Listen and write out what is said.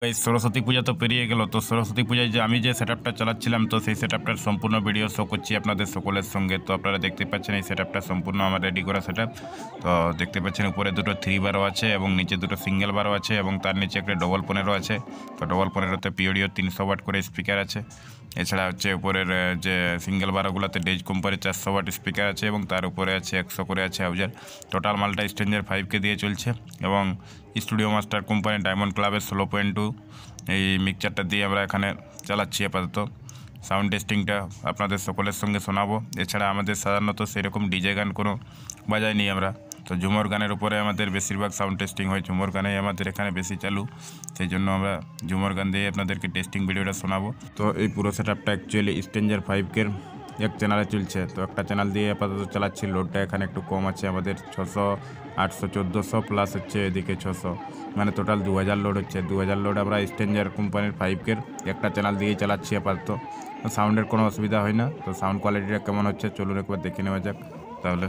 এই সরস্বতী পূজা তো পেরিয়ে গেল, তো সরস্বতী পূজায় যে আমি যে সেটআপটা চালাচ্ছিলাম, তো সেই সেটআপটার সম্পূর্ণ ভিডিও শো করছি আপনাদের সকলের সঙ্গে। তো আপনারা দেখতে পাচ্ছেন এই সেটআপটা সম্পূর্ণ আমার রেডি করা সেটআপ। তো দেখতে পাচ্ছেন উপরে দুটো 3 বারও আছে এবং নিচে দুটো সিঙ্গেল বারও আছে এবং তার নিচে একটা ডবল 15 আছে। তো ডবল 15তে পিওরিও 300 ওয়াট করে স্পিকার আছে। এছাড়া হচ্ছে উপরের যে সিঙ্গেল বারোগুলোতে ডেজ কোম্পানির 400 ওয়াট স্পিকার আছে এবং তার উপরে আছে 100 করে আছে হাউজার। টোটাল মালটা স্ট্রেঞ্জার 5K দিয়ে চলছে এবং স্টুডিও মাস্টার কোম্পানি ডায়মন্ড ক্লাবের 16.2 এই মিক্সচারটা দিয়ে আমরা এখানে চালাচ্ছি আপাতত। সাউন্ড টেস্টিংটা আপনাদের সকলের সঙ্গে শোনাবো। এছাড়া আমাদের সাধারণত সেরকম ডিজে গান কোনো বাজাইনি আমরা, তো ঝুমর গানের উপরে আমাদের বেশিরভাগ সাউন্ড টেস্টিং হয়। ঝুমর গানেই আমাদের এখানে বেশি চালু, সেই জন্য আমরা ঝুমর গান দিয়ে আপনাদেরকে টেস্টিং ভিডিওটা শোনাবো। তো এই পুরো সেটআপটা অ্যাকচুয়ালি স্ট্রেঞ্জার 5K এক চ্যানেলে চলছে। তো একটা চ্যানেল দিয়ে আপাতত চালাচ্ছি। লোডটা এখানে একটু কম আছে, আমাদের 600, 800, 1400 প্লাস হচ্ছে এদিকে 600, মানে টোটাল 2000 লোড হচ্ছে। 2000 লোড আমরা স্ট্রেঞ্জার কোম্পানির 5K একটা চ্যানেল দিয়েই চালাচ্ছি আপাতত। সাউন্ডের কোনো অসুবিধা হয় না। তো সাউন্ড কোয়ালিটিটা কেমন হচ্ছে চলুন একবার দেখে নেওয়া যাক তাহলে।